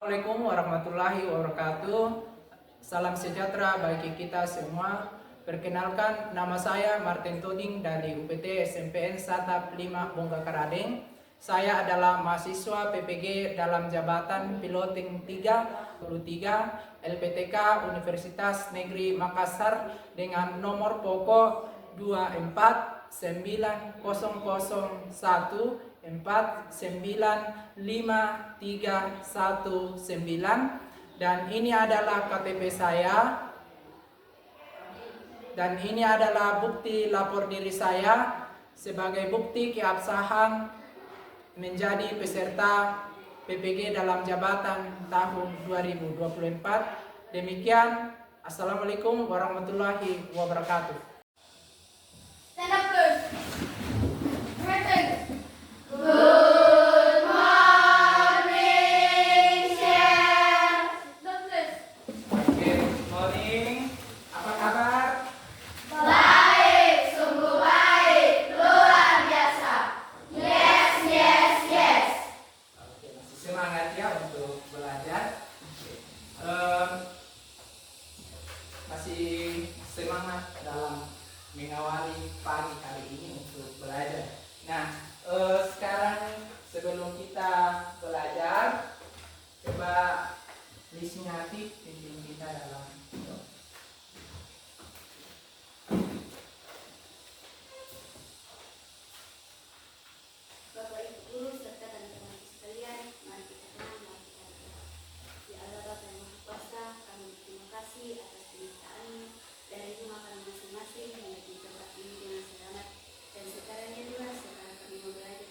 Assalamualaikum warahmatullahi wabarakatuh. Salam sejahtera bagi kita semua. Perkenalkan, nama saya Martin Toding dari UPT SMPN Satap 5 Bongga Karadeng. Saya adalah mahasiswa PPG dalam jabatan Piloting 3 LPTK Universitas Negeri Makassar dengan nomor pokok 24901495319 dan ini adalah KTP saya dan ini adalah bukti lapor diri saya sebagai bukti keabsahan menjadi peserta PPG dalam jabatan tahun 2024. Demikian, Assalamualaikum warahmatullahi wabarakatuh. Stand up, please. Meeting. Good morning, Chef. Look, please. Good morning. Apa kabar? Baik, sungguh baik, luar biasa. Yes, yes, yes. Oke, masih semangat ya untuk belajar. Masih semangat dalam mengawali pagi kali ini untuk belajar. Nah, sekarang sebelum kita belajar, coba Lismiati pimpin kita dalam Bapak Ibu Guru serta teman-teman sekalian, mari kita tenang, mari kita berdoa. Ya Allah Bapa yang Maha Kuasa, kami berterima kasih atas penyertaan dari rumah kami masing-masing menuju tempat ini dengan selamat. Dan sekarang ya Tuhan, sekarang kami mau belajar.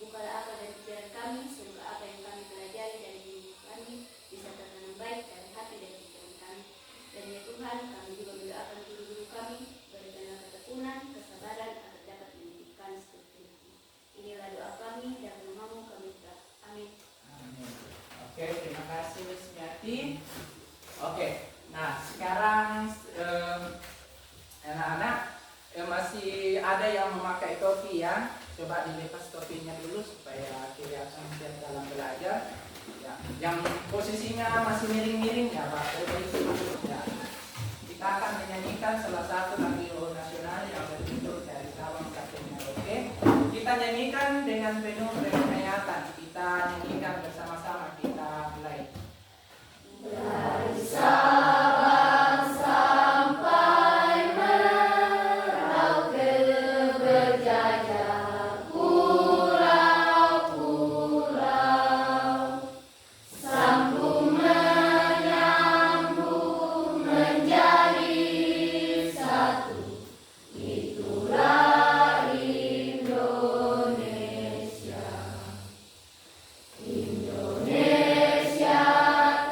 Bukalah apa dari pikiran kami, semoga apa yang kami pelajari dari diri kami bisa tertanam baik dari hati dan pikiran kami. Dan ya Tuhan, kami juga mendoakan guru-guru kami, berikanlah ketekunan, kesabaran agar dapat mendidikan seperti itu. Inilah doa kami dan namamu kami berdoa. Amin. Amin. Oke, terima kasih Lismiati. Oke, nah sekarang anak-anak masih ada yang memakai topi ya. Coba dilepas topinya dulu supaya kelihatan siap dalam belajar. Ya, yang posisinya masih miring-miring ya Pak. Ya. Kita akan menyanyikan salah satu lagu nasional yang berjudul Dari Sabang Sampai Merauke. Kita nyanyikan dengan penuh penghayatan. Kita nyanyikan bersama-sama. Kita mulai. Dari Sabang sampai Merauke berjajah pulau-pulau, sambung menyambung menjadi satu, itulah Indonesia. Indonesia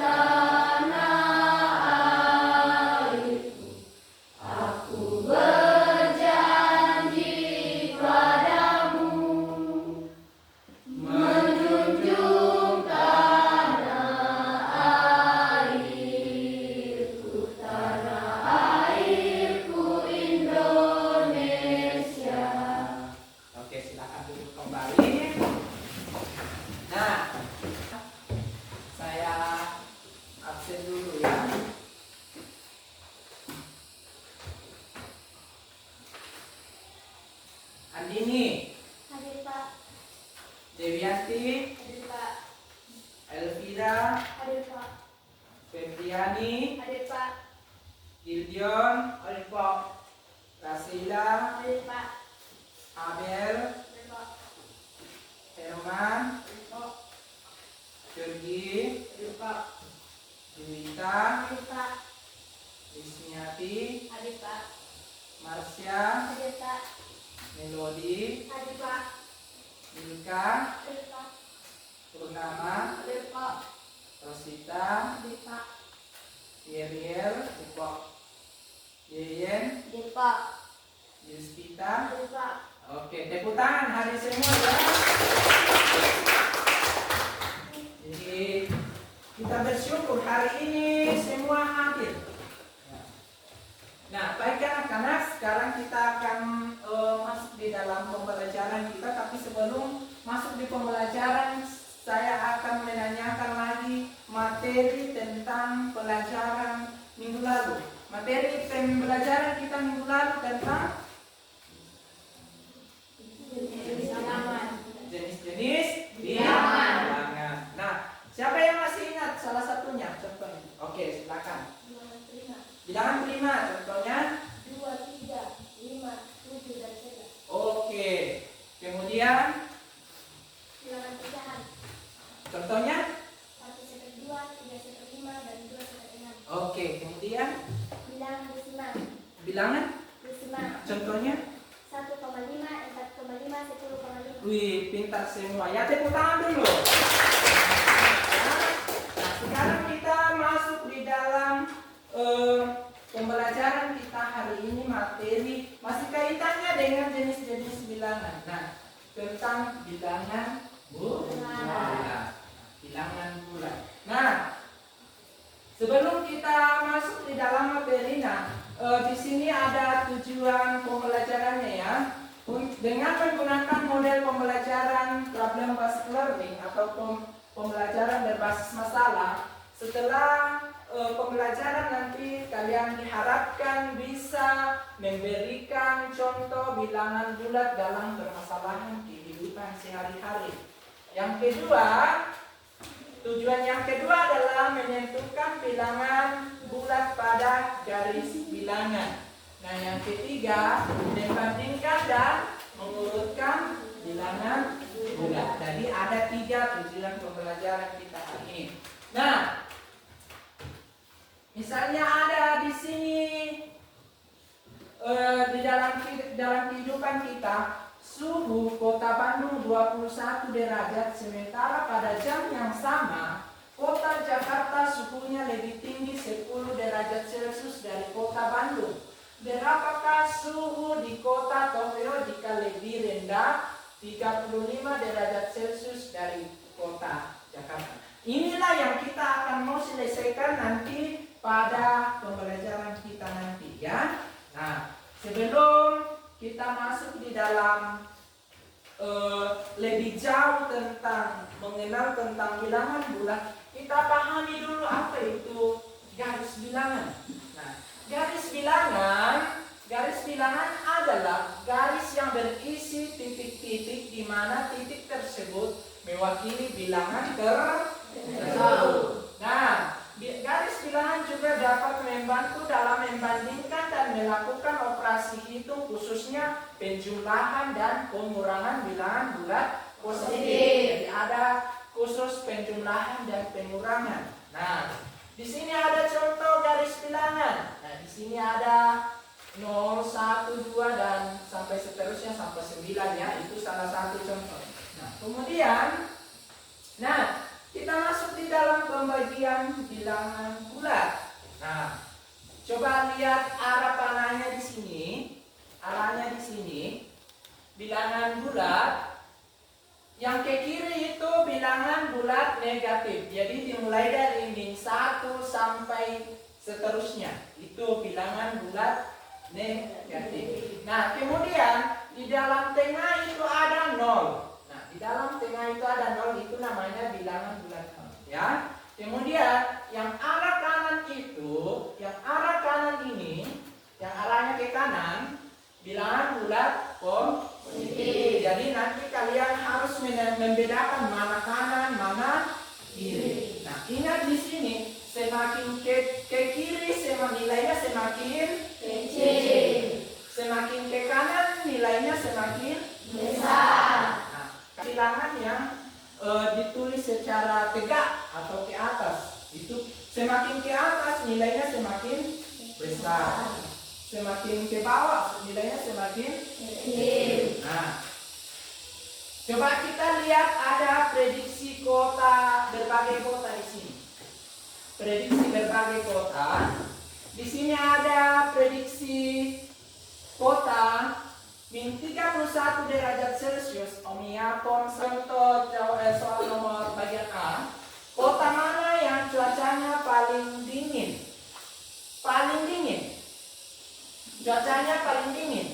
tanah airku, aku berjanji padamu menjunjung tanah airku Indonesia. Oke, silakan duduk kembali. Nah, saya absen dulu ya. Andini, Hadir Pak. Dewianti, Hadir Pak. Elvira, Hadir Pak. Febriani, Hadir Pak. Gideon, Rasila, Hadir Pak. Abel, Hadir Pak. Herman, Hadir Pak. Jurgi, Hadir Pak. Juwita, Hadir Pak. Lismiati, Hadir Pak. Marsha, Hadir Pak. Melodi, Hadir Pak. Milka, Hadir Pak. Purnama, Hadir Pak. Rosita, Hadir Pak. Yeriel, Yeyen, Hadir Pak. Yuspita. Hadir Pak. Oke, tepuk tangan hari semua ya. Jadi kita bersyukur hari ini semua hadir. Nah, baik anak-anak, sekarang kita akan masuk di dalam pembelajaran kita. Tapi sebelum masuk di pembelajaran, saya akan menanyakan lagi materi tentang pelajaran minggu lalu. Materi pembelajaran kita minggu lalu tentang jenis-jenis bilangan. Nah, siapa yang masih ingat salah satunya? Contohnya. Oke, silakan. Bilangan prima, contohnya 2, 3, 5, 7 dan 11. oke. Kemudian Bilangan pecahan contohnya 1/2, 3/5 dan 2/6. oke. Kemudian Bilangan desimal bilangan contohnya 1,5, 4,5, 10,5. wih, pintar semua. Ya, tepuk tangan dulu. Nah, sekarang kita masuk di dalam pembelajaran kita hari ini. Materi masih kaitannya dengan jenis-jenis bilangan. Nah, tentang bilangan bulat. Bilangan bulat. Nah, sebelum kita masuk di dalam materi, di sini ada tujuan pembelajarannya ya. Dengan menggunakan model pembelajaran problem based learning atau pembelajaran berbasis masalah, setelah pembelajaran nanti kalian diharapkan bisa memberikan contoh bilangan bulat dalam permasalahan kehidupan sehari-hari. Yang kedua, tujuan yang kedua adalah menentukan bilangan bulat pada garis bilangan. Nah, yang ketiga, membandingkan dan mengurutkan bilangan bulat. Jadi ada 3 tujuan pembelajaran kita hari ini. Nah, misalnya ada di sini di dalam kehidupan kita, suhu kota Bandung 21 derajat, sementara pada jam yang sama kota Jakarta suhunya lebih tinggi 10 derajat Celcius dari kota Bandung. Berapakah suhu di kota Tokyo jika lebih rendah 35 derajat Celcius dari kota Jakarta? Inilah yang kita akan mau selesaikan nanti pada pembelajaran kita nanti ya. Nah, sebelum kita masuk di dalam lebih jauh tentang mengenal tentang bilangan bulat, kita pahami dulu apa itu garis bilangan. Nah, garis bilangan adalah garis yang berisi titik-titik di mana titik tersebut mewakili bilangan tersebut. Nah, garis bilangan juga dapat membantu dalam membandingkan dan melakukan operasi hitung, khususnya penjumlahan dan pengurangan bilangan bulat positif. Jadi ada khusus penjumlahan dan pengurangan. Nah, di sini ada contoh garis bilangan. Nah, di sini ada 0, 1, 2 dan sampai seterusnya sampai 9 ya. Itu salah satu contoh. Nah, kemudian kita masuk di dalam pembagian bilangan bulat. Nah, coba lihat arah panahnya di sini. Arahnya di sini. Bilangan bulat. Yang ke kiri itu bilangan bulat negatif. Jadi dimulai dari min 1 sampai seterusnya. Itu bilangan bulat negatif. Nah, kemudian di dalam tengah itu ada 0. Nah, di dalam tengah itu ada 0, itu namanya bilangan bulat 0 ya. Kemudian yang arah kanan itu, yang arah kanan ini, yang arahnya ke kanan, bilangan bulat positif. Jadi nanti kalian harus membedakan mana kanan, mana kiri. Nah, ingat di sini semakin ke kiri nilainya semakin kecil. Semakin ke kanan nilainya semakin besar. Nah, bilangan yang ditulis secara tegak atau ke atas, itu semakin ke atas nilainya semakin besar. Semakin ke bawah nilainya semakin kecil. Nah, coba kita lihat ada prediksi kota, berbagai kota di sini. Prediksi berbagai kota. Di sini ada prediksi kota min 31 derajat Celcius. Contoh soal nomor bagian A. Kota mana yang cuacanya paling dingin? Paling dingin. Cuacanya paling dingin.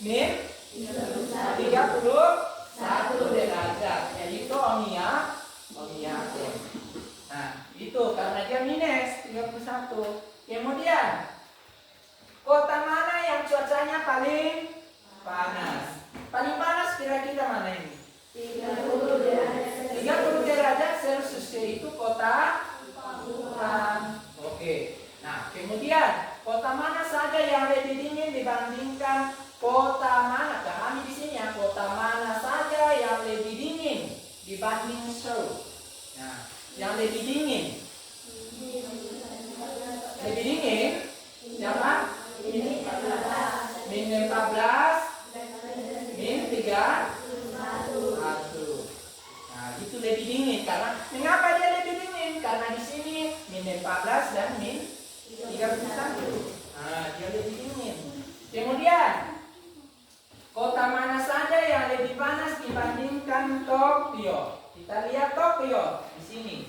Min 31 derajat. Yaitu Omia Kyoto. Kemudian, kota mana yang cuacanya paling panas? Paling panas kira-kira mana ini? 30 derajat Celcius, yaitu kota Wuhan. Oke. Nah, kemudian kota mana saja yang lebih dingin dibandingkan kota mana? Kami di sini ya, kota mana saja yang lebih dingin dibanding Seoul. Nah, yang lebih dingin. Lebih dingin? Siapa? Min 14, min 3, 1. Nah, itu lebih dingin karena mengapa dia lebih dingin? Karena di sini min 14 dan min 31. Nah, dia lebih dingin. Kemudian, kota mana saja yang lebih panas dibandingkan Tokyo? Kita lihat Tokyo di sini.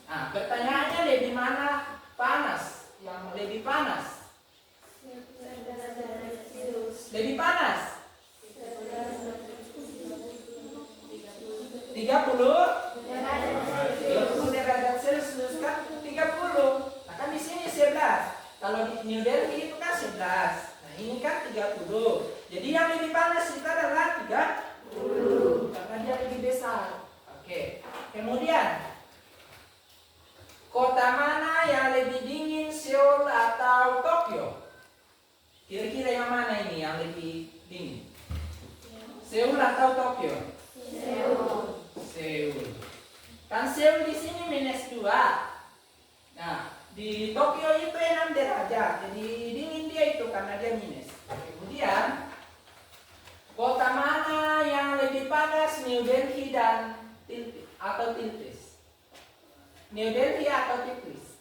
Nah, pertanyaannya lebih mana panas? Yang lebih panas? Lebih panas? 30 derajat Celcius kan 30. Nah, kan di sini 11. Kalau di New Delhi itu kan 11. Nah, ini kan 30. Jadi yang lebih panas itu adalah 30 karena dia lebih besar. Oke. Kemudian, kota mana yang lebih dingin, Seoul atau Tokyo? Kira-kira yang mana ini yang lebih dingin? Seoul atau Tokyo? Seoul. Kan Seoul di sini -2. Nah, di Tokyo itu 6 derajat. Jadi dingin dia itu karena dia minus. Kemudian, kota mana yang lebih panas, New Delhi dan Tiflis? New Delhi atau Tiflis?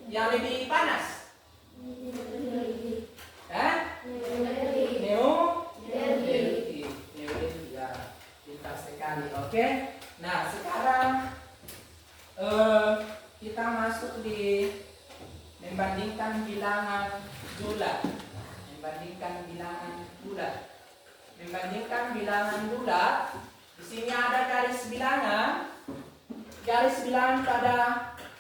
Yang lebih panas? New Delhi. New Delhi ya, pintar sekali. Oke. Nah, sekarang kita masuk di membandingkan bilangan bulat. Membandingkan bilangan bulat. Di sini ada garis bilangan. Garis bilangan pada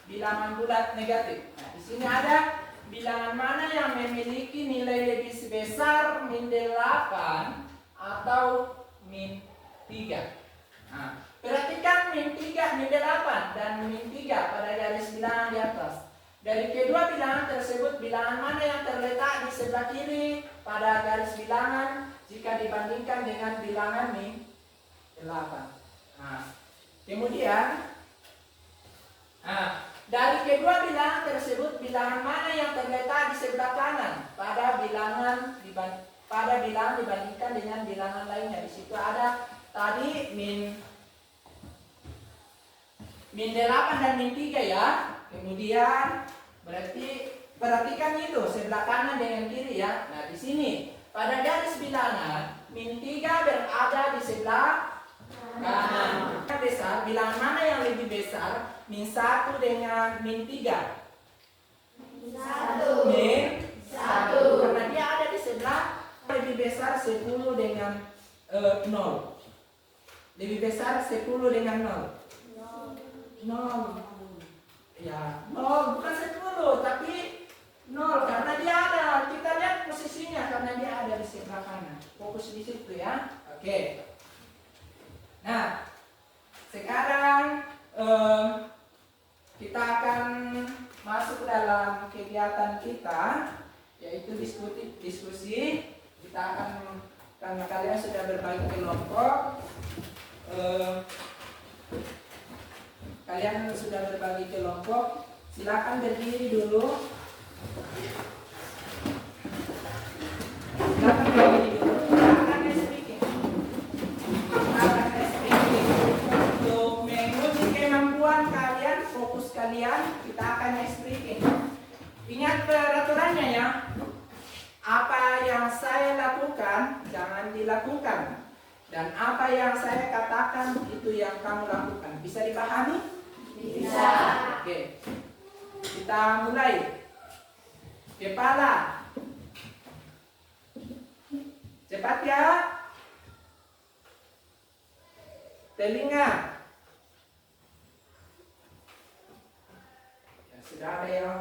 bilangan bulat negatif. Nah, di sini ada bilangan mana yang memiliki nilai lebih sebesar min 8 atau min 3. Nah, perhatikan min 3, min 8 dan min 3 pada garis bilangan di atas. Dari kedua bilangan tersebut, bilangan mana yang terletak di sebelah kiri pada garis bilangan jika dibandingkan dengan bilangan min 8. Nah, kemudian dari kedua bilangan tersebut, bilangan mana yang terletak di sebelah kanan pada bilangan dibandingkan dengan bilangan lainnya. Di situ ada tadi min 8 dan min 3 ya. Kemudian berarti perhatikan itu sebelah kanan dengan kiri ya. Nah, di sini pada garis bilangan min 3 berada di sebelah kanan. Besar, bilangan mana yang lebih besar? Min 1 dengan min 3. Min 1. Karena dia ada di sebelah, lebih besar 10 dengan 0. Lebih besar 10 dengan 0. 0. Ya, 0 bukan 10 tapi 0 karena dia ada. Kita lihat posisinya karena dia ada di sebelah kanan. Fokus di situ ya. Oke. Nah, sekarang kita akan masuk dalam kegiatan kita, yaitu diskusi. Kita akan, karena kalian sudah berbagi kelompok, silakan berdiri dulu. Silakan berdiri dulu. Untuk menguji kemampuan kalian, fokus kalian, kita akan speaking. Ingat peraturannya ya. Apa yang saya lakukan jangan dilakukan, dan apa yang saya katakan itu yang kamu lakukan. Bisa dipahami? Bisa. Oke. Kita mulai. Kepala. Cepat ya. Telinga. Ya, sudah ada yang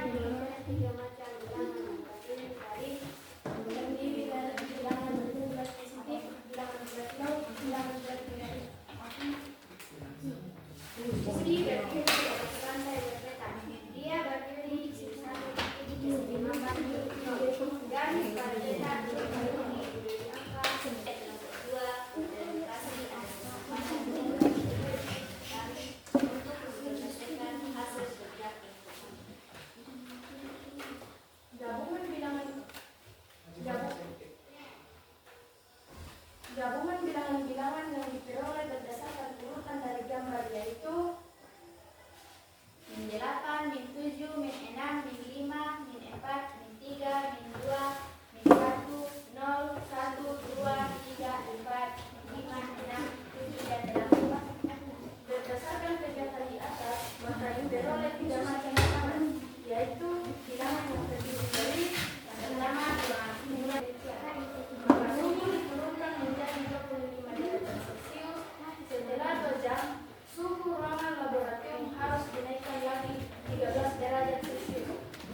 dimulai 3 macam bilangan angka dari terdiri dari bilangan berjumlah positif, bilangan bernol, bilangan bernilai Budi berdiri di atas lantai berpeta. Dia berdiri di sisi satu kaki di sisi mamban garis pada peta berbagi di angka 2 dan dikasih di atas garis untuk menyelesaikan hasil kerja.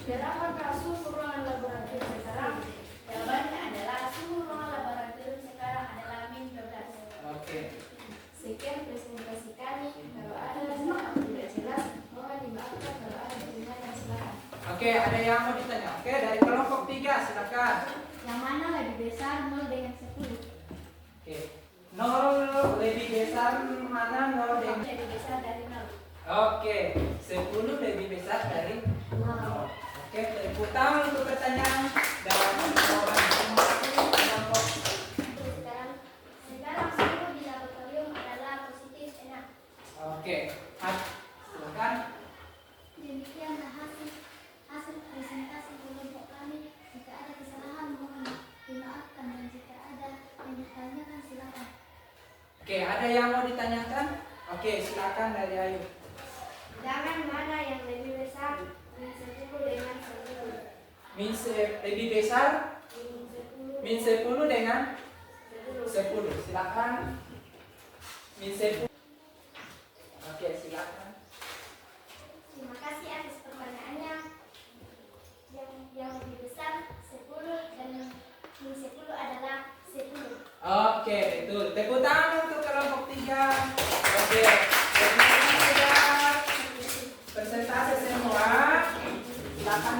Berapakah suhu ruangan laboratorium sekarang? Jawabannya adalah suhu ruangan laboratorium sekarang adalah -12. Oke. Sekian presentasi kami. Kalau ada yang tidak jelas, mohon dimaafkan. Kalau ada pertanyaan, silakan. Oke, ada yang mau ditanya? Oke, dari kelompok 3 silakan. Yang mana lebih besar 0 dengan 10? Oke. 0 lebih besar mana 0 dengan Lebih besar dari 0. Oke, 10 lebih besar dari 0. Oke, tepuk tangan untuk pertanyaan dan jawaban kelompok. Sekarang suhu di laboratorium adalah positif enak. Oke, silakan. Demikianlah hasil presentasi kelompok kami. Jika ada kesalahan mohon dimaafkan dan jika ada yang ditanyakan silakan. Oke, ada yang mau ditanyakan? Oke, silakan dari Ayu. Bilangan mana yang lebih besar? Min 10 dengan 10. Lebih besar Min 10 min 10 dengan 10. 10. Silakan. Min 10. Oke, silakan. Terima kasih atas pertanyaannya. Yang lebih besar 10 dan min 10 adalah 10. Oke, betul. Tepuk tangan untuk kelompok 3. Oke, terima kasih sudah presentasi semua. Silakan.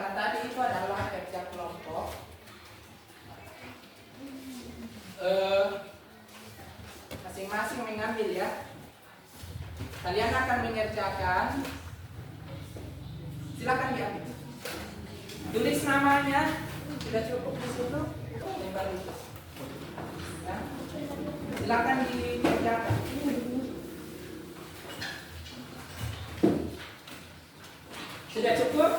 Tadi itu adalah kerja kelompok. Masing-masing mengambil ya. Kalian akan mengerjakan. Silakan diambil. Tulis namanya. Sudah cukup di situ. Lembar itu. Ya. Silakan dikerjakan. Sudah cukup?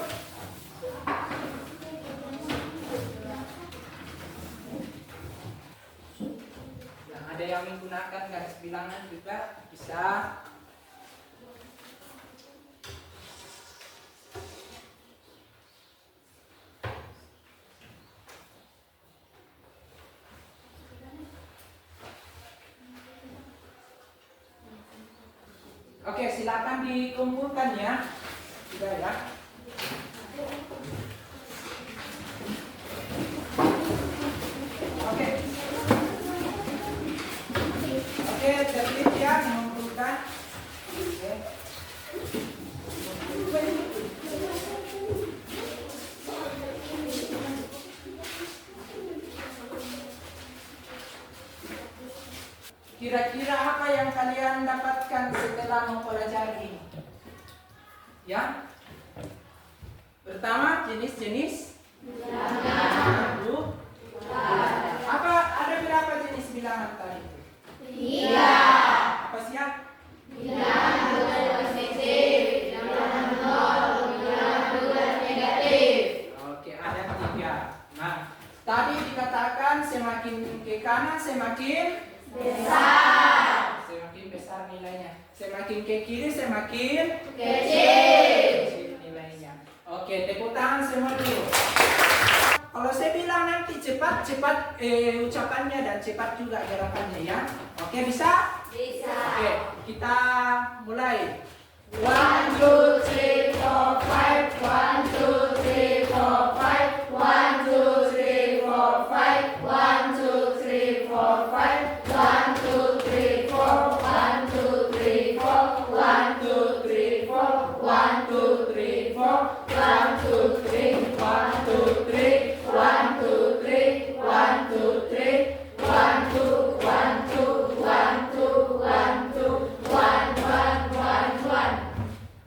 Ada yang menggunakan garis bilangan juga bisa. Oke, silakan dikumpulkan ya. Sudah ya. Oke. Oke, tertib ya mengumpulkan. Oke. Kira-kira apa yang kalian dapatkan setelah mempelajari ini? Ya. Pertama, jenis-jenis bilangan. Apa ada berapa jenis bilangan tadi? Tiga. Apa siap? Bilangan bulat positif, bilangan nol, bilangan bulat negatif. Oke, ada 3. Nah, tadi dikatakan semakin ke kanan semakin Besar. semakin besar nilainya. Semakin ke kiri semakin Kecil. kecil nilainya. Oke, tepuk tangan semua dulu. Kalau saya bilang nanti cepat ucapannya dan cepat juga gerakannya ya. Oke, bisa? Bisa. Oke, kita mulai. 1, 2, 3, 4, 5. 1, 2, 3, 4, 5. 1, 2, 3, 4, 5. 1, 2, 3, 4, 5. 1, 2, 3, 4. 1, 2, 3, 4. 1, 2, 3, 4. 1, 2, 3, 4. 1, 2, 3, 1, 2, 3. 1, 2, 3, 1, 2, 3. 1, 2, 1, 2, 1, 2, 1, 2, 1, 1.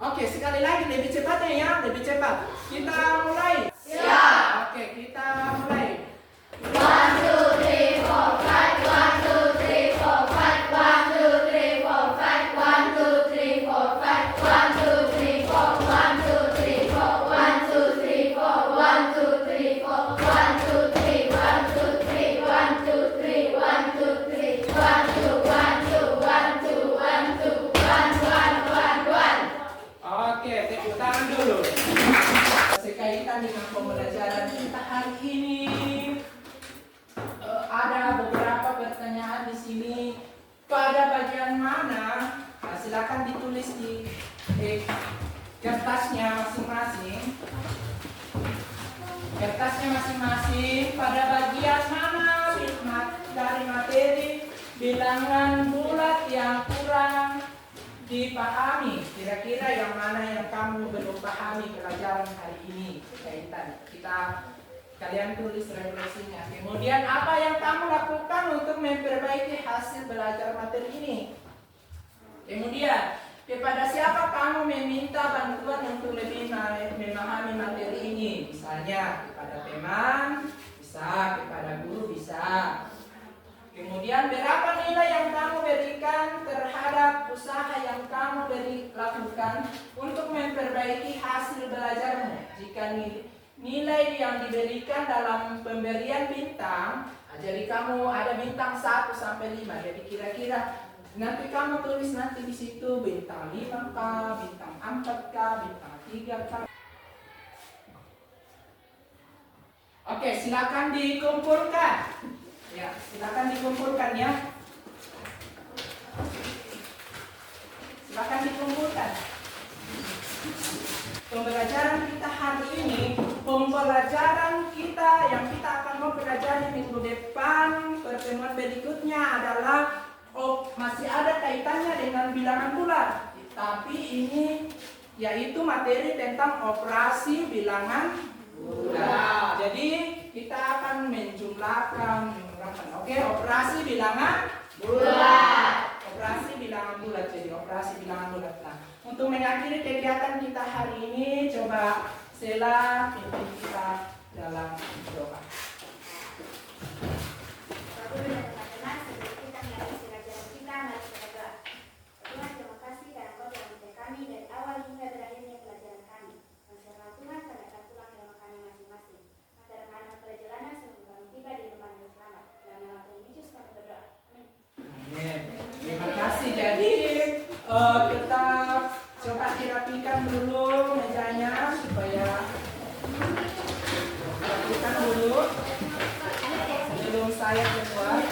Oke, sekali lagi lebih cepatnya ya, lebih cepat. Kita mulai. Siap. Oke, silakan ditulis di kertasnya masing-masing. Kertasnya masing-masing pada bagian mana dari materi bilangan bulat yang kurang dipahami. Kira-kira yang mana yang kamu belum pahami pelajaran hari ini kaitan. Kalian tulis refleksinya. Kemudian apa yang kamu lakukan untuk memperbaiki hasil belajar materi ini? Kemudian kepada siapa kamu meminta bantuan untuk lebih memahami materi ini? Misalnya kepada teman, bisa, kepada guru bisa. Kemudian berapa nilai yang kamu berikan terhadap usaha yang kamu lakukan untuk memperbaiki hasil belajarmu? Jika nilai yang diberikan dalam pemberian bintang, jadi kamu ada bintang 1 sampai 5, jadi kira-kira nanti kamu tulis nanti di situ bintang 5K, bintang 4K, bintang 3K. Oke, silakan dikumpulkan. Ya, silakan dikumpulkan ya. Silakan dikumpulkan. Pembelajaran kita hari ini, pembelajaran kita yang kita akan mempelajari minggu depan, pertemuan berikutnya adalah masih ada kaitannya dengan bilangan bulat. Tapi ini yaitu materi tentang operasi bilangan bulat. Jadi kita akan menjumlahkan. Oke, operasi bilangan bulat. Operasi bilangan bulat. Jadi operasi bilangan bulat. Nah, untuk mengakhiri kegiatan kita hari ini, coba Sela pimpin kita dalam doa. Bapak dan teman-teman, sebelum kita mengakhiri pelajaran kita, mari kita berdoa. Tuhan, terima kasih karena Kau telah mendidik kami dari awal hingga berakhirnya pelajaran kami. Bersyukur Tuhan karena akan pulang ke rumah kami masing-masing. Maka dengan perjalanan sebelum kami tiba di rumah yang selamat. Dalam nama Tuhan Yesus kami berdoa. Amin. Amin. Terima kasih. Jadi kita coba dirapikan dulu mejanya supaya rapikan dulu sebelum saya keluar.